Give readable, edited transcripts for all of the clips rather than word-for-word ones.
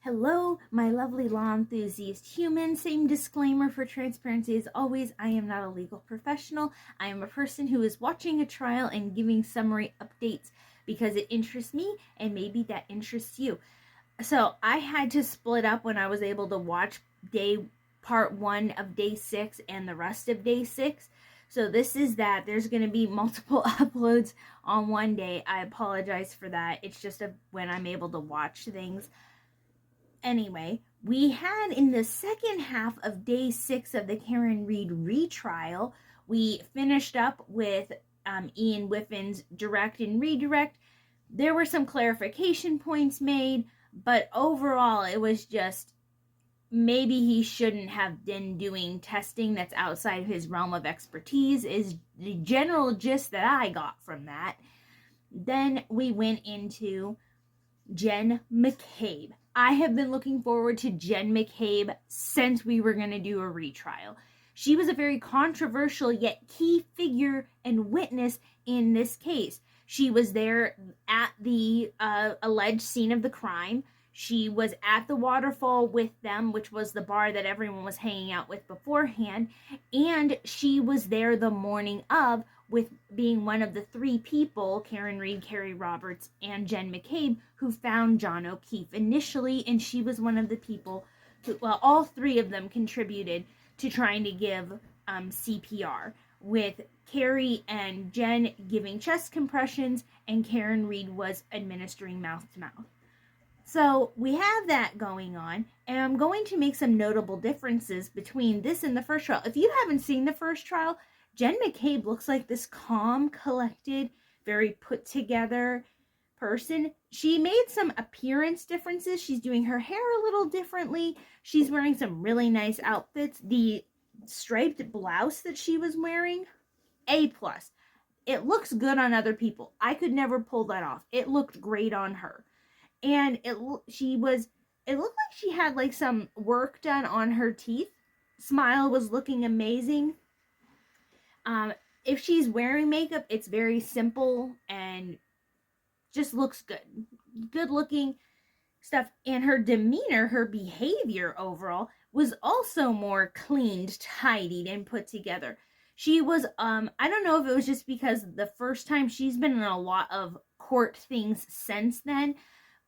Hello, my lovely law enthusiast humans. Same disclaimer for transparency as always. I am not a legal professional. I am a person who is watching a trial and giving summary updates because it interests me and maybe that interests you. So I had to split up when I was able to watch part 1 of day 6 and the rest of day 6. So this is that. There's going to be multiple uploads on one day. I apologize for that. It's just when I'm able to watch things. Anyway, we had in the second half of day 6 of the Karen Read retrial, we finished up with Ian Whiffin's direct and redirect. There were some clarification points made, but overall it was just maybe he shouldn't have been doing testing that's outside of his realm of expertise is the general gist that I got from that. Then we went into Jen McCabe. I have been looking forward to Jen McCabe since we were going to do a retrial. She was a very controversial yet key figure and witness in this case. She was there at the alleged scene of the crime. She was at the waterfall with them, which was the bar that everyone was hanging out with beforehand. And she was there the morning of, with being one of the 3 people, Karen Read, Carrie Roberts, and Jen McCabe, who found John O'Keefe initially. And she was one of the people who, well, all 3 of them contributed to trying to give CPR, with Carrie and Jen giving chest compressions, and Karen Read was administering mouth-to-mouth. So we have that going on, and I'm going to make some notable differences between this and the first trial. If you haven't seen the first trial, Jen McCabe looks like this calm, collected, very put together person. She made some appearance differences. She's doing her hair a little differently. She's wearing some really nice outfits. The striped blouse that she was wearing, A+. It looks good on other people. I could never pull that off. It looked great on her. And it looked like she had like some work done on her teeth. Smile was looking amazing. If she's wearing makeup, it's very simple and just looks good. Good looking stuff. And her demeanor, her behavior overall was also more cleaned, tidied, and put together. She was, I don't know if it was just because the first time, she's been in a lot of court things since then,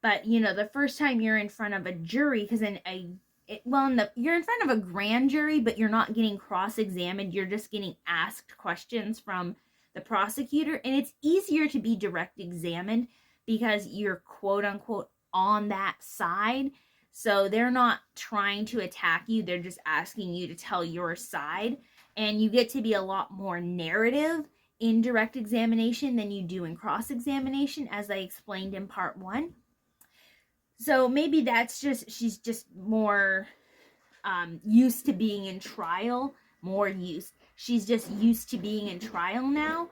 but you know, the first time you're in front of a jury, because you're in front of a grand jury, but you're not getting cross-examined. You're just getting asked questions from the prosecutor, and it's easier to be direct examined because you're quote-unquote on that side. So they're not trying to attack you. They're just asking you to tell your side, and you get to be a lot more narrative in direct examination than you do in cross-examination, as I explained in part 1. So maybe she's just more used to being in trial, She's just used to being in trial now.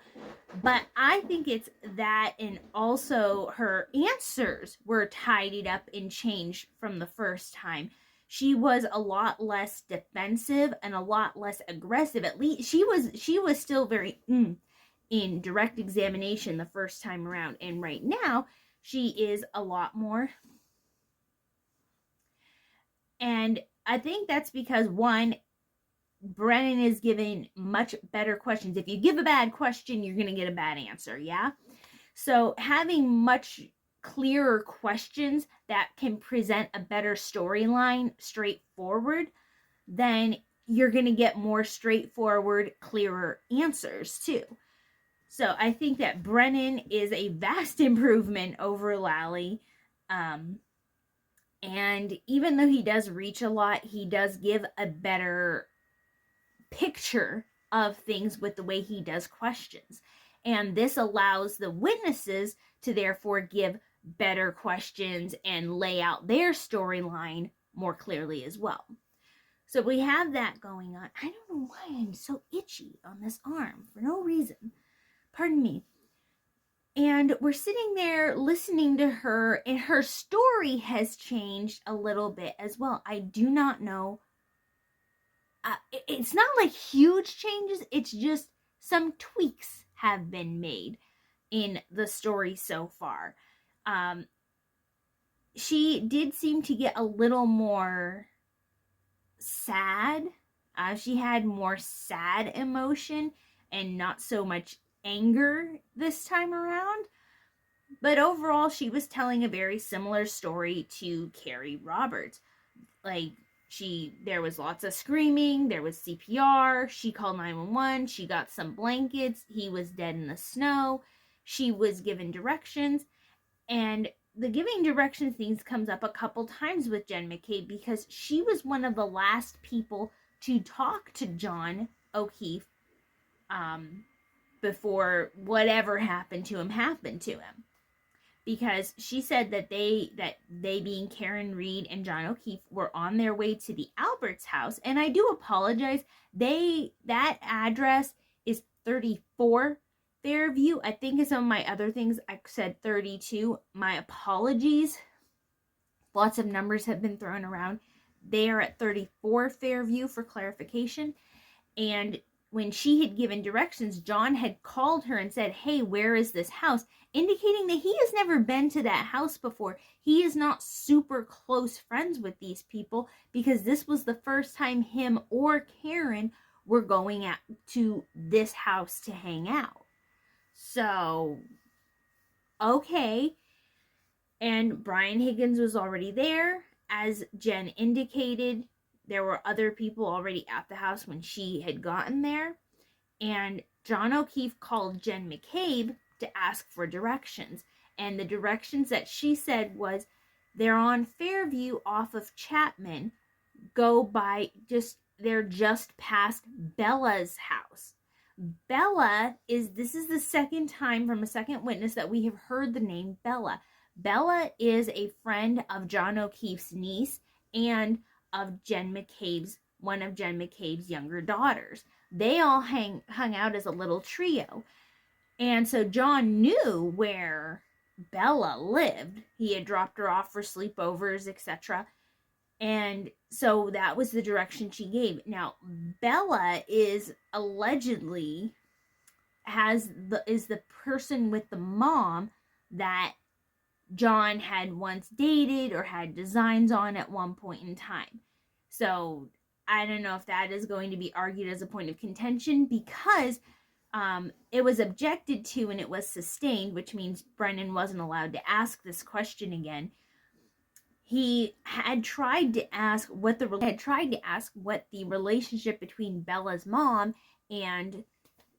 But I think it's that, and also her answers were tidied up and changed from the first time. She was a lot less defensive and a lot less aggressive. At least she was still very in direct examination the first time around. And right now, she is a lot more. And I think that's because, one, Brennan is giving much better questions. If you give a bad question, you're going to get a bad answer, yeah? So having much clearer questions that can present a better storyline straightforward, then you're going to get more straightforward, clearer answers too. So I think that Brennan is a vast improvement over Lally. And even though he does reach a lot, he does give a better picture of things with the way he does questions. And this allows the witnesses to therefore give better questions and lay out their storyline more clearly as well. So we have that going on. I don't know why I'm so itchy on this arm for no reason. Pardon me. And we're sitting there listening to her, and her story has changed a little bit as well. I do not know. It's not like huge changes. It's just some tweaks have been made in the story so far. she did seem to get a little more sad. She had more sad emotion and not so much anger this time around. But overall, she was telling a very similar story to Carrie Roberts. Like, there was lots of screaming, there was CPR, she called 911, she got some blankets, he was dead in the snow, she was given directions, and the giving directions things comes up a couple times with Jen McCabe because she was one of the last people to talk to John O'Keefe before whatever happened to him. Because she said that they being Karen Reed and John O'Keefe were on their way to the Alberts house. And I do apologize. That address is 34 Fairview. I think in some of my other things I said 32. My apologies. Lots of numbers have been thrown around. They are at 34 Fairview for clarification. And when she had given directions, John had called her and said, "Hey, where is this house?" Indicating that he has never been to that house before. He is not super close friends with these people because this was the first time him or Karen were going to this house to hang out. So, okay. And Brian Higgins was already there. As Jen indicated, there were other people already at the house when she had gotten there. And John O'Keefe called Jen McCabe to ask for directions. And the directions that she said was, they're on Fairview off of Chapman. They're just past Bella's house. This is the second time from a second witness that we have heard the name Bella. Bella is a friend of John O'Keefe's niece and of one of Jen McCabe's younger daughters. They all hung out as a little trio. And so John knew where Bella lived. He had dropped her off for sleepovers, etc. And so that was the direction she gave. Now, Bella is allegedly is the person with the mom that John had once dated or had designs on at one point in time. So I don't know if that is going to be argued as a point of contention because it was objected to and it was sustained, which means Brennan wasn't allowed to ask this question again. He had tried to ask what the relationship between Bella's mom and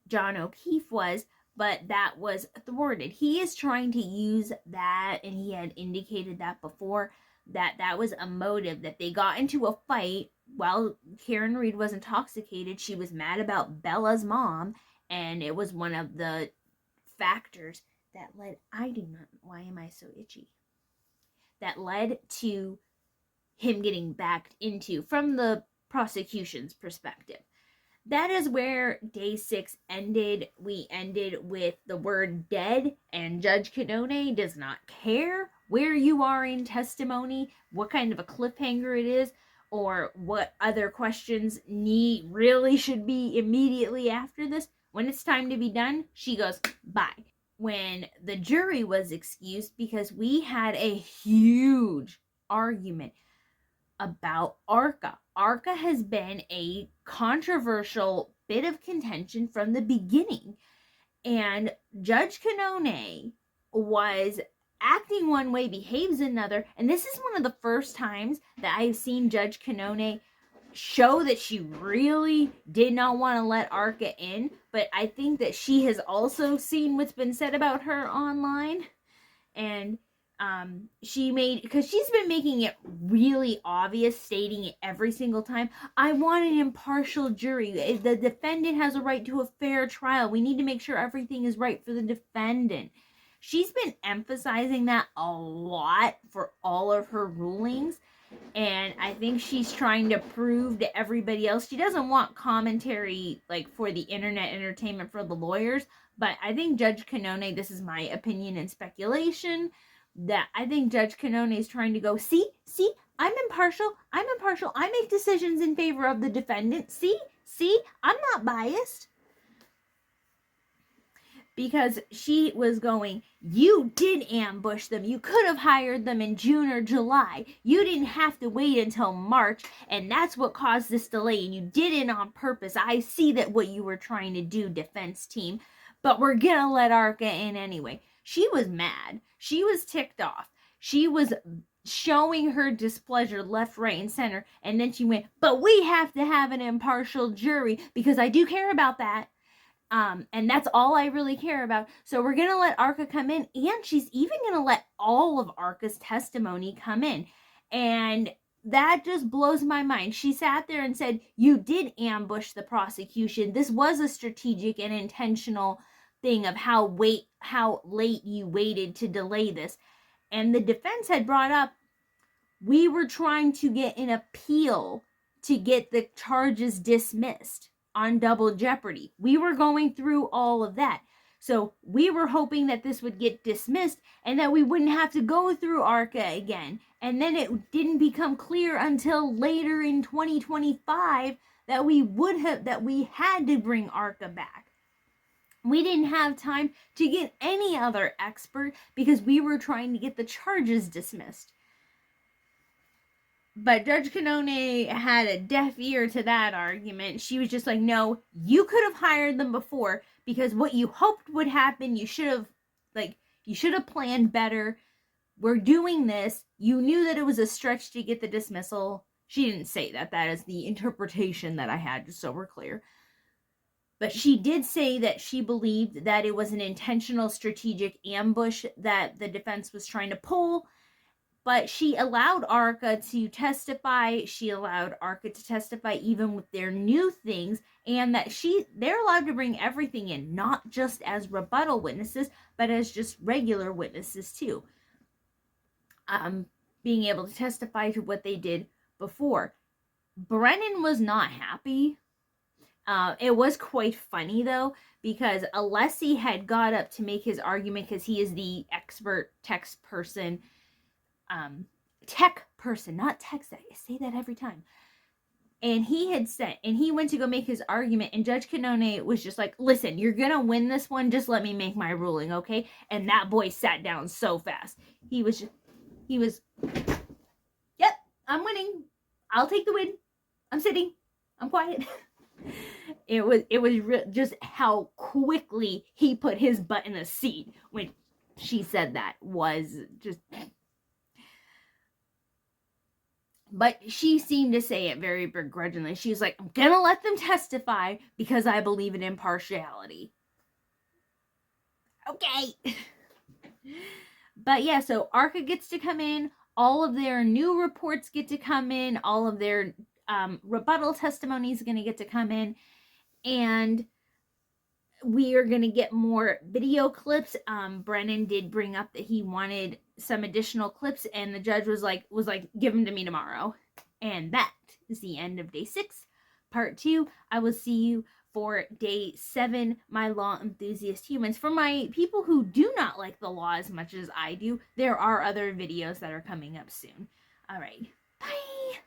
John O'Keefe was, but that was thwarted. He is trying to use that, and he had indicated that before, that was a motive, that they got into a fight while Karen Reed was intoxicated. She was mad about Bella's mom, and it was one of the factors that led, why am I so itchy? That led to him getting backed into from the prosecution's perspective. That is where day 6 ended. We ended with the word dead, and Judge Canone does not care where you are in testimony, what kind of a cliffhanger it is, or what other questions really should be immediately after this. When it's time to be done, she goes, bye. When the jury was excused, because we had a huge argument about ARCCA. ARCCA has been a controversial bit of contention from the beginning. And Judge Canone was acting one way, behaves another. And this is one of the first times that I've seen Judge Canone show that she really did not want to let ARCCA in. But I think that she has also seen what's been said about her online. And because she's been making it really obvious, stating it every single time, I want an impartial jury. The defendant has a right to a fair trial. We need to make sure everything is right for the defendant. She's been emphasizing that a lot for all of her rulings, and I think she's trying to prove to everybody else she doesn't want commentary for the internet entertainment for the lawyers. But I think Judge Canone, this is my opinion and speculation, that I think Judge Canone is trying to go, see, I'm impartial, I make decisions in favor of the defendant, see, I'm not biased. because she was going, you did ambush them. You could have hired them in June or July. You didn't have to wait until March, and that's what caused this delay, and you did it on purpose. I see that what you were trying to do, defense team, but we're gonna let ARCCA in anyway. She was mad. She was ticked off. She was showing her displeasure left, right, and center, and then she went, but we have to have an impartial jury because I do care about that. And that's all I really care about. So we're going to let ARCCA come in, and she's even going to let all of ARCCA's testimony come in. And that just blows my mind. She sat there and said, you did ambush the prosecution. This was a strategic and intentional thing of how late you waited to delay this. And the defense had brought up, we were trying to get an appeal to get the charges dismissed on double jeopardy. We were going through all of that. So we were hoping that this would get dismissed and that we wouldn't have to go through ARCCA again. And then it didn't become clear until later in 2025 that we had to bring ARCCA back. We didn't have time to get any other expert because we were trying to get the charges dismissed. But Judge Canone had a deaf ear to that argument. She was just like, no, you could have hired them before because what you hoped would happen, you should have planned better. We're doing this. You knew that it was a stretch to get the dismissal. She didn't say that. That is the interpretation that I had, just so we're clear. But she did say that she believed that it was an intentional strategic ambush that the defense was trying to pull. But she allowed ARCCA to testify. She allowed ARCCA to testify even with their new things, and that they're allowed to bring everything in, not just as rebuttal witnesses, but as just regular witnesses too. Being able to testify to what they did before. Brennan was not happy. It was quite funny though, because Alessi had got up to make his argument because he is the expert text person. Tech person, not text. I say that every time. And he went to go make his argument, and Judge Canone was just like, listen, you're gonna win this one, just let me make my ruling, okay? And that boy sat down so fast. He was, yep, I'm winning. I'll take the win. I'm sitting. I'm quiet. It was just how quickly he put his butt in the seat when she said that was just... But she seemed to say it very begrudgingly. She was like, I'm gonna let them testify because I believe in impartiality. Okay. But yeah, so ARCCA gets to come in. All of their new reports get to come in. All of their rebuttal testimonies are going to get to come in. And we are going to get more video clips. Brennan did bring up that he wanted some additional clips, and the judge was like, give them to me tomorrow. And that is the end of day 6, part 2. I will see you for day 7, my law enthusiast humans. For my people who do not like the law as much as I do, there are other videos that are coming up soon. All right. Bye.